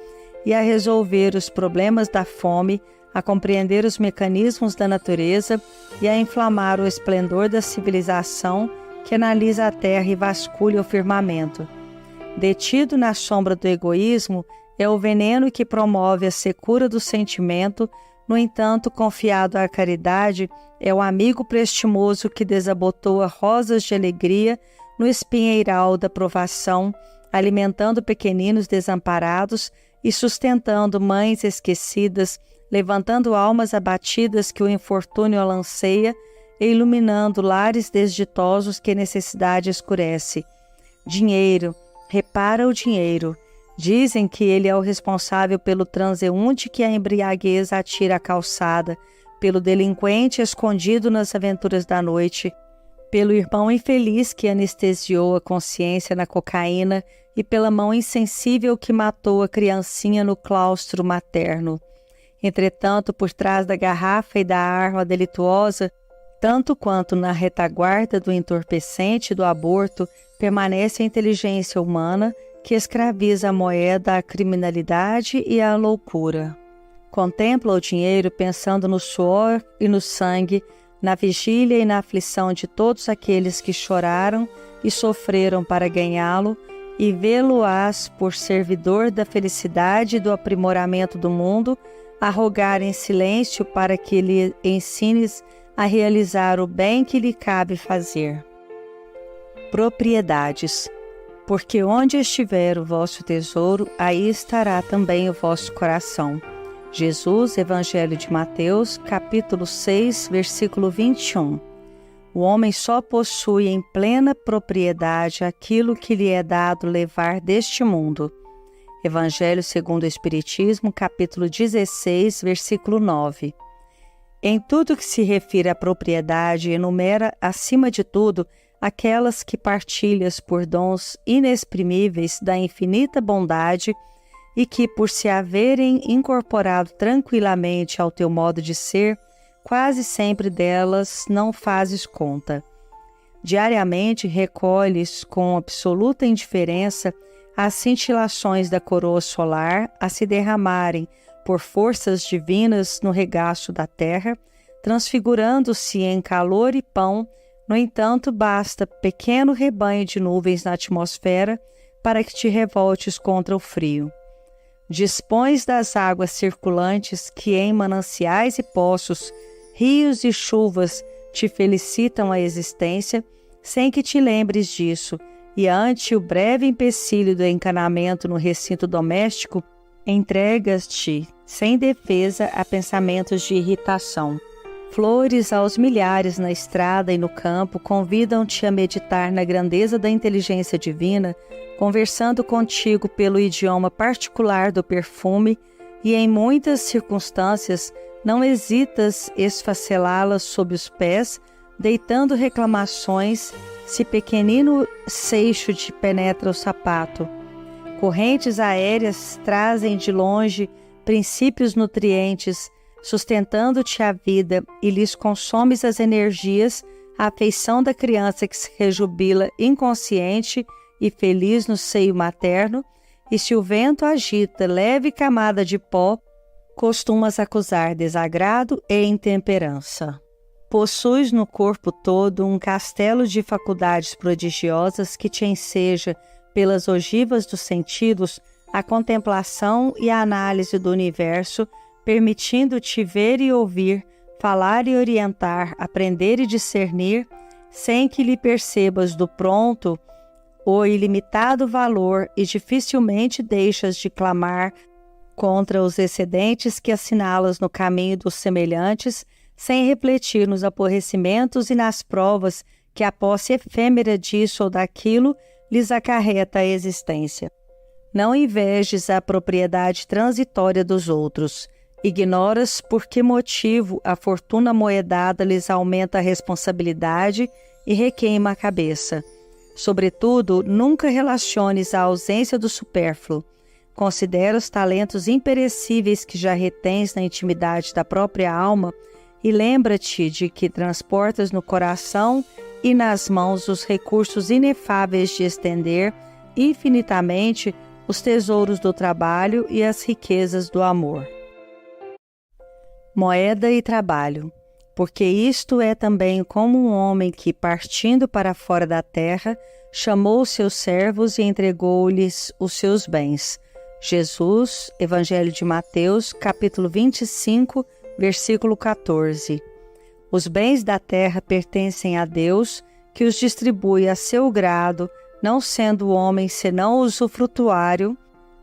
e a resolver os problemas da fome, a compreender os mecanismos da natureza e a inflamar o esplendor da civilização que analisa a terra e vasculha o firmamento. Detido na sombra do egoísmo, é o veneno que promove a secura do sentimento. No entanto, confiado à caridade, é o amigo prestimoso que desabotoa rosas de alegria no espinheiral da provação, alimentando pequeninos desamparados e sustentando mães esquecidas, levantando almas abatidas que o infortúnio alanceia e iluminando lares desditosos que a necessidade escurece. Dinheiro, repara o dinheiro. Dizem que ele é o responsável pelo transeunte que a embriaguez atira à calçada, pelo delinquente escondido nas aventuras da noite, pelo irmão infeliz que anestesiou a consciência na cocaína e pela mão insensível que matou a criancinha no claustro materno. Entretanto, por trás da garrafa e da arma delituosa, tanto quanto na retaguarda do entorpecente e do aborto, permanece a inteligência humana que escraviza a moeda à criminalidade e à loucura. Contempla o dinheiro pensando no suor e no sangue, na vigília e na aflição de todos aqueles que choraram e sofreram para ganhá-lo, e vê-lo-ás por servidor da felicidade e do aprimoramento do mundo, a rogar em silêncio para que lhe ensines a realizar o bem que lhe cabe fazer. Propriedades. Porque onde estiver o vosso tesouro, aí estará também o vosso coração. Jesus, Evangelho de Mateus, capítulo 6, versículo 21. O homem só possui em plena propriedade aquilo que lhe é dado levar deste mundo. Evangelho segundo o Espiritismo, capítulo 16, versículo 9. Em tudo que se refere à propriedade, enumera, acima de tudo, aquelas que partilhas por dons inexprimíveis da infinita bondade e que, por se haverem incorporado tranquilamente ao teu modo de ser, quase sempre delas não fazes conta. Diariamente recolhes com absoluta indiferença as cintilações da coroa solar a se derramarem por forças divinas no regaço da terra, transfigurando-se em calor e pão. No entanto, basta pequeno rebanho de nuvens na atmosfera para que te revoltes contra o frio. Dispões das águas circulantes que em mananciais e poços, rios e chuvas te felicitam a existência, sem que te lembres disso, e ante o breve empecilho do encanamento no recinto doméstico, entregas-te sem defesa a pensamentos de irritação. Flores aos milhares na estrada e no campo convidam-te a meditar na grandeza da inteligência divina, conversando contigo pelo idioma particular do perfume, e em muitas circunstâncias não hesitas esfacelá-las sob os pés, deitando reclamações, se pequenino seixo te penetra o sapato. Correntes aéreas trazem de longe princípios nutrientes, sustentando-te a vida, e lhes consomes as energias, a afeição da criança que se rejubila inconsciente e feliz no seio materno, e se o vento agita leve camada de pó, costumas acusar desagrado e intemperança. Possuis no corpo todo um castelo de faculdades prodigiosas que te enseja, pelas ogivas dos sentidos, a contemplação e a análise do universo, permitindo-te ver e ouvir, falar e orientar, aprender e discernir, sem que lhe percebas do pronto o ilimitado valor e dificilmente deixas de clamar contra os excedentes que assinalas no caminho dos semelhantes, sem refletir nos aborrecimentos e nas provas que a posse efêmera disso ou daquilo lhes acarreta a existência. Não invejes a propriedade transitória dos outros. Ignoras por que motivo a fortuna moedada lhes aumenta a responsabilidade e requeima a cabeça. Sobretudo, nunca relaciones a ausência do supérfluo. Considera os talentos imperecíveis que já retens na intimidade da própria alma e lembra-te de que transportas no coração e nas mãos os recursos inefáveis de estender infinitamente os tesouros do trabalho e as riquezas do amor. Moeda e trabalho. Porque isto é também como um homem que, partindo para fora da terra, chamou seus servos e entregou-lhes os seus bens. Jesus, Evangelho de Mateus, capítulo 25, versículo 14. Os bens da terra pertencem a Deus, que os distribui a seu grado, não sendo o homem senão o usufrutuário,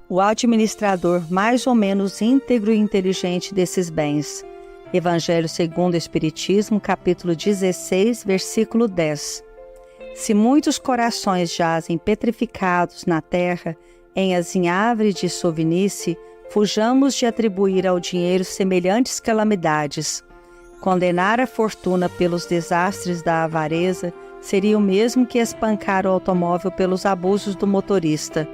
o administrador mais ou menos íntegro e inteligente desses bens. Evangelho segundo o Espiritismo, capítulo 16, versículo 10. Se muitos corações jazem petrificados na terra, em azinhavre de sovinice, fujamos de atribuir ao dinheiro semelhantes calamidades. Condenar a fortuna pelos desastres da avareza seria o mesmo que espancar o automóvel pelos abusos do motorista.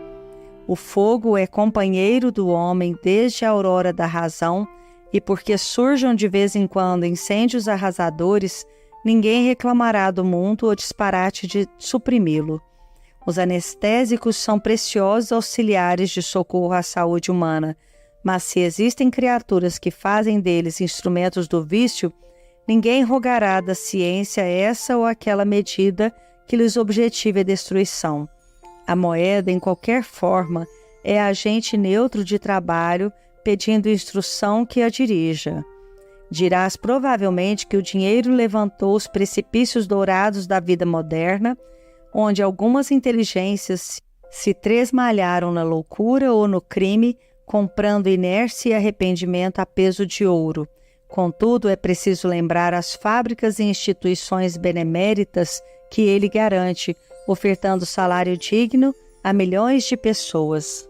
O fogo é companheiro do homem desde a aurora da razão, e porque surjam de vez em quando incêndios arrasadores, ninguém reclamará do mundo o disparate de suprimi-lo. Os anestésicos são preciosos auxiliares de socorro à saúde humana, mas se existem criaturas que fazem deles instrumentos do vício, ninguém rogará da ciência essa ou aquela medida que lhes objetive a destruição. A moeda, em qualquer forma, é agente neutro de trabalho, pedindo instrução que a dirija. Dirás provavelmente que o dinheiro levantou os precipícios dourados da vida moderna, onde algumas inteligências se tresmalharam na loucura ou no crime, comprando inércia e arrependimento a peso de ouro. Contudo, é preciso lembrar as fábricas e instituições beneméritas que ele garante, ofertando salário digno a milhões de pessoas.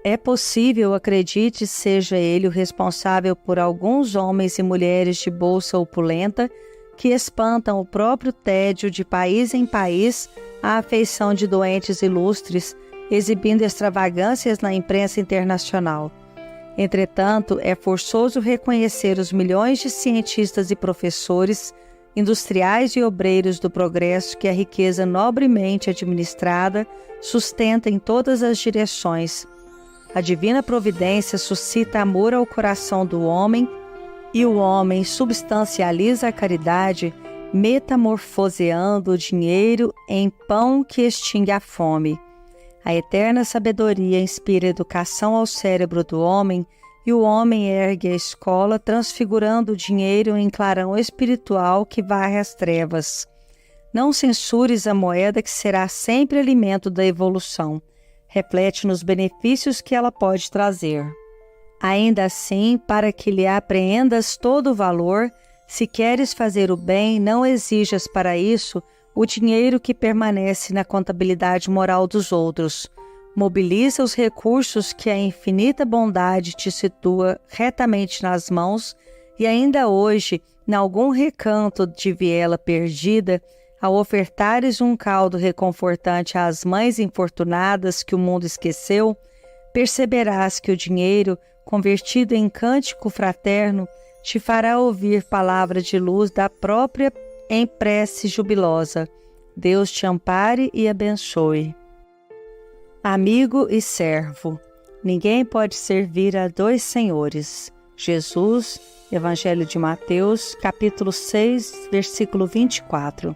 É possível, acredite, seja ele o responsável por alguns homens e mulheres de bolsa opulenta que espantam o próprio tédio de país em país à afeição de doentes ilustres, exibindo extravagâncias na imprensa internacional. Entretanto, é forçoso reconhecer os milhões de cientistas e professores, industriais e obreiros do progresso que a riqueza nobremente administrada sustenta em todas as direções. A divina providência suscita amor ao coração do homem e o homem substancializa a caridade, metamorfoseando o dinheiro em pão que extingue a fome. A eterna sabedoria inspira educação ao cérebro do homem e o homem ergue a escola, transfigurando o dinheiro em clarão espiritual que varre as trevas. Não censures a moeda que será sempre alimento da evolução. Reflete nos benefícios que ela pode trazer. Ainda assim, para que lhe apreendas todo o valor, se queres fazer o bem, não exijas para isso o dinheiro que permanece na contabilidade moral dos outros. Mobiliza os recursos que a infinita bondade te situa retamente nas mãos e ainda hoje, em algum recanto de viela perdida, ao ofertares um caldo reconfortante às mães infortunadas que o mundo esqueceu, perceberás que o dinheiro, convertido em cântico fraterno, te fará ouvir palavra de luz da própria em prece jubilosa. Deus te ampare e abençoe. Amigo e servo. Ninguém pode servir a dois senhores. Jesus, Evangelho de Mateus, capítulo 6, versículo 24.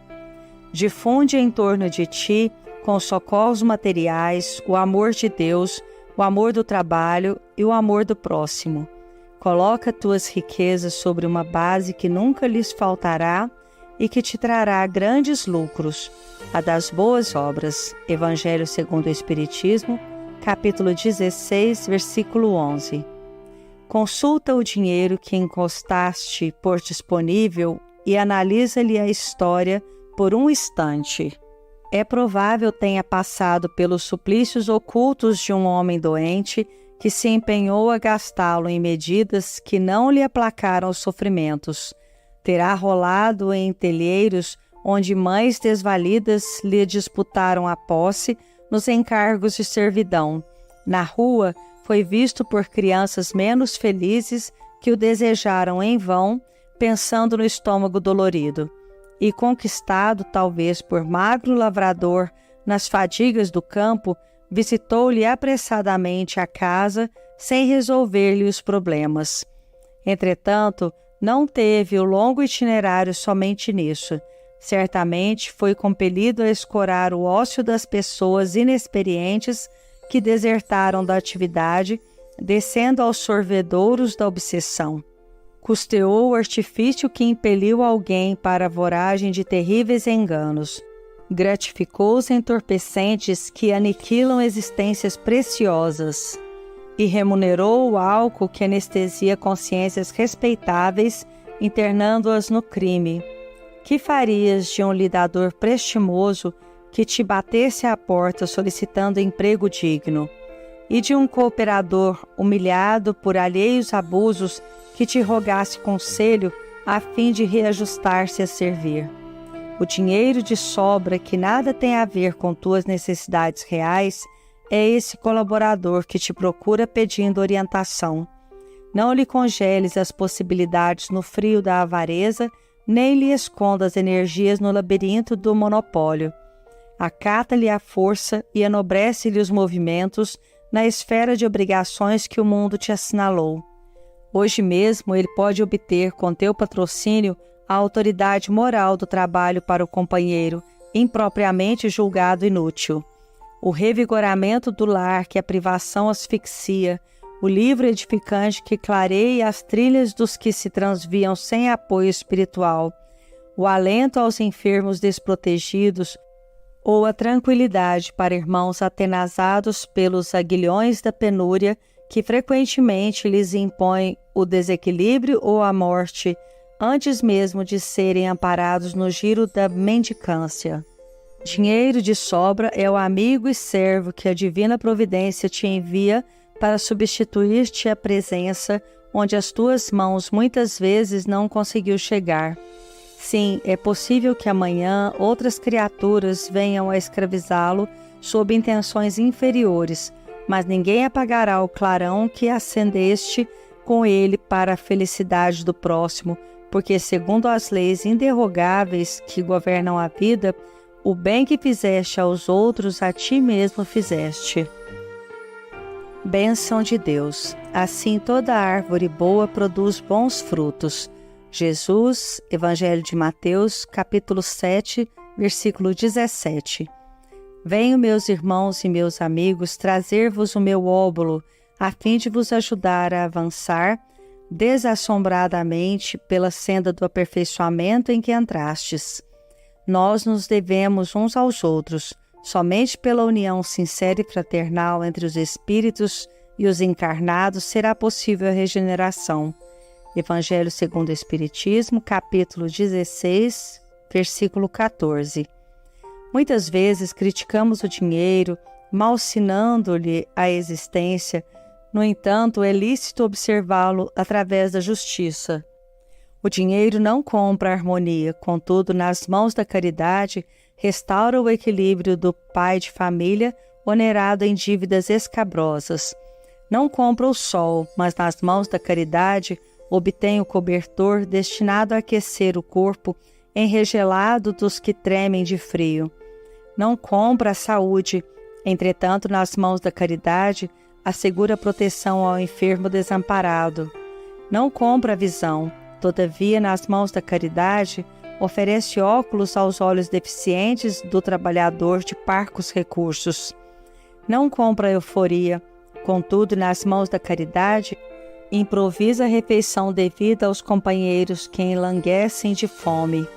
Difunde em torno de ti, com socorros materiais, o amor de Deus, o amor do trabalho e o amor do próximo. Coloca tuas riquezas sobre uma base que nunca lhes faltará e que te trará grandes lucros, a das boas obras. Evangelho segundo o Espiritismo, capítulo 16, versículo 11. Consulta o dinheiro que encostaste por disponível e analisa-lhe a história por um instante. É provável tenha passado pelos suplícios ocultos de um homem doente que se empenhou a gastá-lo em medidas que não lhe aplacaram os sofrimentos. Terá rolado em telheiros onde mães desvalidas lhe disputaram a posse nos encargos de servidão. Na rua, foi visto por crianças menos felizes que o desejaram em vão, pensando no estômago dolorido. E conquistado, talvez por magro lavrador, nas fadigas do campo, visitou-lhe apressadamente a casa, sem resolver-lhe os problemas. Entretanto, não teve o longo itinerário somente nisso. Certamente foi compelido a escorar o ócio das pessoas inexperientes que desertaram da atividade, descendo aos sorvedouros da obsessão. Custeou o artifício que impeliu alguém para a voragem de terríveis enganos. Gratificou os entorpecentes que aniquilam existências preciosas e remunerou o álcool que anestesia consciências respeitáveis, internando-as no crime. Que farias de um lidador prestimoso que te batesse à porta solicitando emprego digno, e de um cooperador humilhado por alheios abusos que te rogasse conselho a fim de reajustar-se a servir? O dinheiro de sobra que nada tem a ver com tuas necessidades reais é esse colaborador que te procura pedindo orientação. Não lhe congeles as possibilidades no frio da avareza, nem lhe escondas energias no labirinto do monopólio. Acata-lhe a força e enobrece-lhe os movimentos na esfera de obrigações que o mundo te assinalou. Hoje mesmo ele pode obter com teu patrocínio a autoridade moral do trabalho para o companheiro, impropriamente julgado inútil. O revigoramento do lar que a privação asfixia, o livro edificante que clareia as trilhas dos que se transviam sem apoio espiritual, o alento aos enfermos desprotegidos, ou a tranquilidade para irmãos atenazados pelos aguilhões da penúria que frequentemente lhes impõem o desequilíbrio ou a morte, antes mesmo de serem amparados no giro da mendicância. Dinheiro de sobra é o amigo e servo que a divina providência te envia para substituir-te a presença onde as tuas mãos muitas vezes não conseguiu chegar. Sim, é possível que amanhã outras criaturas venham a escravizá-lo sob intenções inferiores, mas ninguém apagará o clarão que acendeste com ele para a felicidade do próximo, porque, segundo as leis inderrogáveis que governam a vida, o bem que fizeste aos outros a ti mesmo fizeste. Bênção de Deus. Assim toda árvore boa produz bons frutos. Jesus, Evangelho de Mateus, capítulo 7, versículo 17. Venho, meus irmãos e meus amigos, trazer-vos o meu óbolo, a fim de vos ajudar a avançar desassombradamente pela senda do aperfeiçoamento em que entrastes. Nós nos devemos uns aos outros, somente pela união sincera e fraternal entre os espíritos e os encarnados será possível a regeneração. Evangelho segundo o Espiritismo, capítulo 16, versículo 14. Muitas vezes criticamos o dinheiro, malsinando-lhe a existência. No entanto, é lícito observá-lo através da justiça. O dinheiro não compra a harmonia, contudo, nas mãos da caridade, restaura o equilíbrio do pai de família onerado em dívidas escabrosas. Não compra o sol, mas nas mãos da caridade obtém o cobertor destinado a aquecer o corpo enregelado dos que tremem de frio. Não compra a saúde, entretanto, nas mãos da caridade, assegura proteção ao enfermo desamparado. Não compra a visão, todavia, nas mãos da caridade, oferece óculos aos olhos deficientes do trabalhador de parcos recursos. Não compra a euforia, contudo, nas mãos da caridade, improvisa a refeição devida aos companheiros que enlanguecem de fome.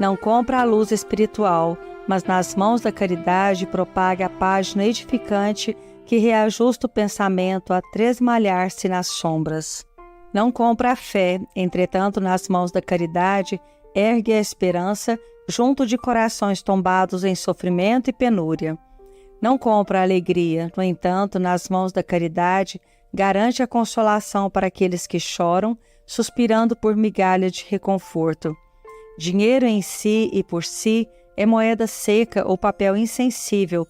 Não compra a luz espiritual, mas nas mãos da caridade propaga a página edificante que reajusta o pensamento a tresmalhar-se nas sombras. Não compra a fé, entretanto, nas mãos da caridade, ergue a esperança junto de corações tombados em sofrimento e penúria. Não compra a alegria, no entanto, nas mãos da caridade, garante a consolação para aqueles que choram, suspirando por migalha de reconforto. Dinheiro em si e por si é moeda seca ou papel insensível,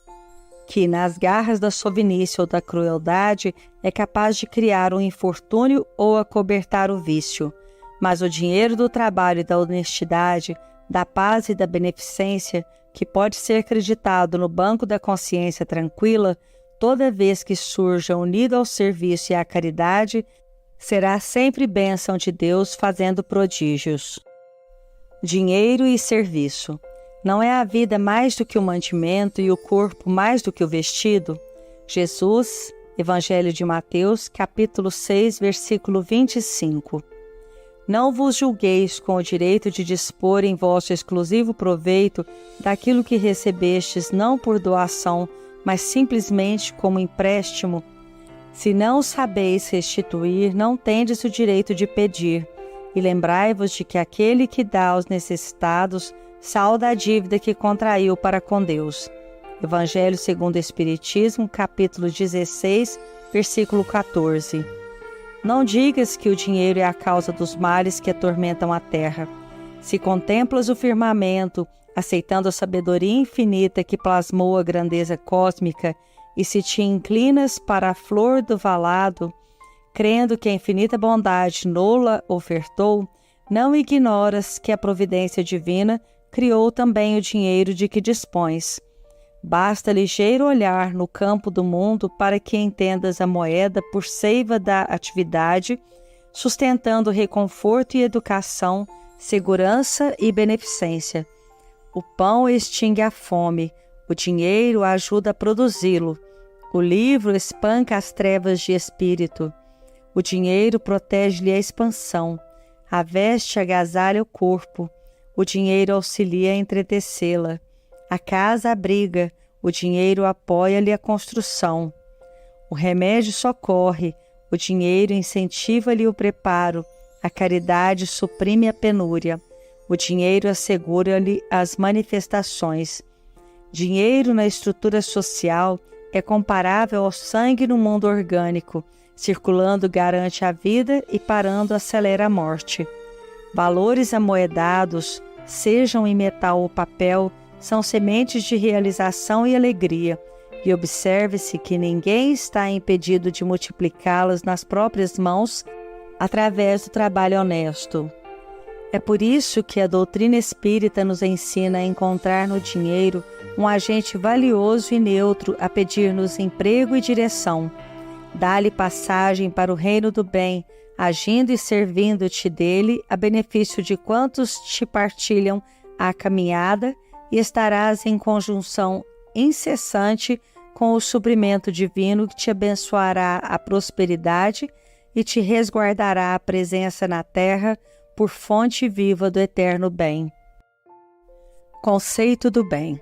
que, nas garras da sovinícia ou da crueldade, é capaz de criar um infortúnio ou acobertar o vício. Mas o dinheiro do trabalho e da honestidade, da paz e da beneficência, que pode ser acreditado no banco da consciência tranquila, toda vez que surja unido ao serviço e à caridade, será sempre bênção de Deus fazendo prodígios. Dinheiro e serviço. Não é a vida mais do que o mantimento e o corpo mais do que o vestido? Jesus, Evangelho de Mateus, capítulo 6, versículo 25. Não vos julgueis com o direito de dispor em vosso exclusivo proveito daquilo que recebestes não por doação, mas simplesmente como empréstimo. Se não sabeis restituir, não tendes o direito de pedir. E lembrai-vos de que aquele que dá aos necessitados salda a dívida que contraiu para com Deus. Evangelho segundo o Espiritismo, capítulo 16, versículo 14. Não digas que o dinheiro é a causa dos males que atormentam a terra. Se contemplas o firmamento, aceitando a sabedoria infinita que plasmou a grandeza cósmica, e se te inclinas para a flor do valado, crendo que a infinita bondade nola ofertou, não ignoras que a providência divina criou também o dinheiro de que dispões. Basta ligeiro olhar no campo do mundo para que entendas a moeda por seiva da atividade, sustentando reconforto e educação, segurança e beneficência. O pão extingue a fome, o dinheiro ajuda a produzi-lo, o livro espanca as trevas de espírito, o dinheiro protege-lhe a expansão, a veste agasalha o corpo, o dinheiro auxilia a entretecê-la. A casa abriga, o dinheiro apoia-lhe a construção. O remédio socorre, o dinheiro incentiva-lhe o preparo, a caridade suprime a penúria, o dinheiro assegura-lhe as manifestações. Dinheiro na estrutura social é comparável ao sangue no mundo orgânico, circulando garante a vida e parando acelera a morte. Valores amoedados, sejam em metal ou papel, são sementes de realização e alegria, e observe-se que ninguém está impedido de multiplicá-las nas próprias mãos através do trabalho honesto. É por isso que a doutrina espírita nos ensina a encontrar no dinheiro um agente valioso e neutro a pedir-nos emprego e direção. Dá-lhe passagem para o reino do bem, agindo e servindo-te dele a benefício de quantos te partilham a caminhada, e estarás em conjunção incessante com o suprimento divino que te abençoará a prosperidade e te resguardará a presença na terra por fonte viva do eterno bem. Conceito do bem.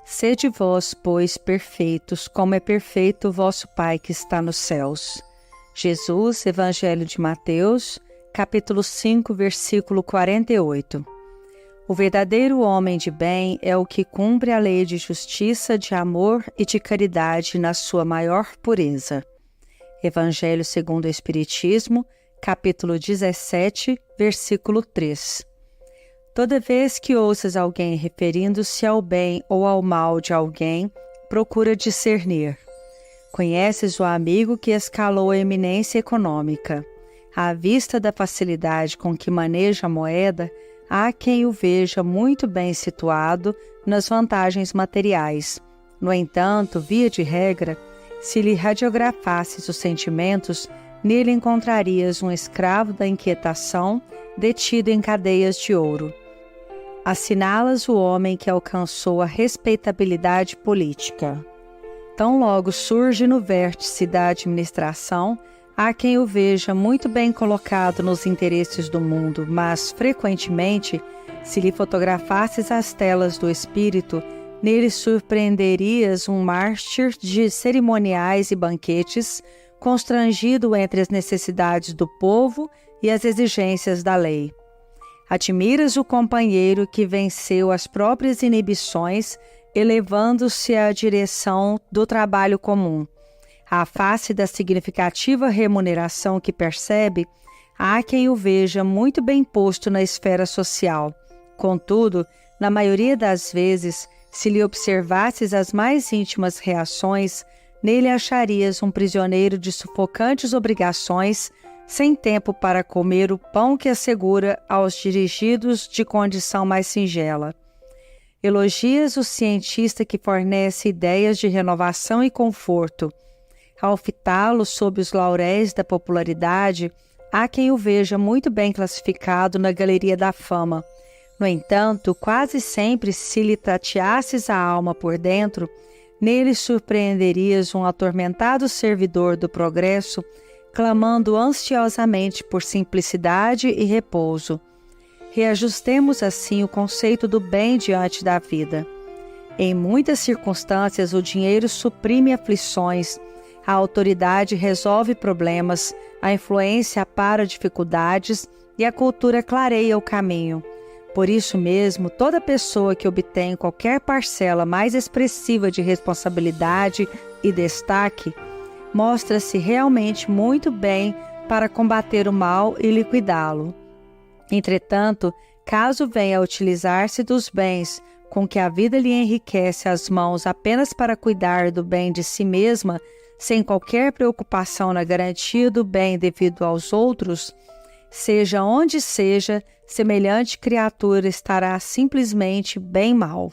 Sede vós, pois, perfeitos, como é perfeito o vosso Pai que está nos céus. Jesus, Evangelho de Mateus, capítulo 5, versículo 48. O verdadeiro homem de bem é o que cumpre a lei de justiça, de amor e de caridade na sua maior pureza. Evangelho segundo o Espiritismo, capítulo 17, versículo 3. Toda vez que ouças alguém referindo-se ao bem ou ao mal de alguém, procura discernir. Conheces o amigo que escalou a eminência econômica. À vista da facilidade com que maneja a moeda, há quem o veja muito bem situado nas vantagens materiais. No entanto, via de regra, se lhe radiografasses os sentimentos, nele encontrarias um escravo da inquietação, detido em cadeias de ouro. Assinalas o homem que alcançou a respeitabilidade política. Tão logo surge no vértice da administração, há quem o veja muito bem colocado nos interesses do mundo, mas, frequentemente, se lhe fotografasses as telas do espírito, nele surpreenderias um mártir de cerimoniais e banquetes, constrangido entre as necessidades do povo e as exigências da lei. Admiras o companheiro que venceu as próprias inibições, elevando-se à direção do trabalho comum. À face da significativa remuneração que percebe, há quem o veja muito bem posto na esfera social. Contudo, na maioria das vezes, se lhe observasses as mais íntimas reações, nele acharias um prisioneiro de sufocantes obrigações, sem tempo para comer o pão que assegura aos dirigidos de condição mais singela. Elogias o cientista que fornece ideias de renovação e conforto. Ao fitá-lo sob os lauréis da popularidade, há quem o veja muito bem classificado na galeria da fama. No entanto, quase sempre, se lhe tateasses a alma por dentro, nele surpreenderias um atormentado servidor do progresso, clamando ansiosamente por simplicidade e repouso. Reajustemos assim o conceito do bem diante da vida. Em muitas circunstâncias, o dinheiro suprime aflições, a autoridade resolve problemas, a influência apara dificuldades e a cultura clareia o caminho. Por isso mesmo, toda pessoa que obtém qualquer parcela mais expressiva de responsabilidade e destaque, mostra-se realmente muito bem para combater o mal e liquidá-lo. Entretanto, caso venha a utilizar-se dos bens com que a vida lhe enriquece as mãos apenas para cuidar do bem de si mesma, sem qualquer preocupação na garantia do bem devido aos outros, seja onde seja, semelhante criatura estará simplesmente bem mal.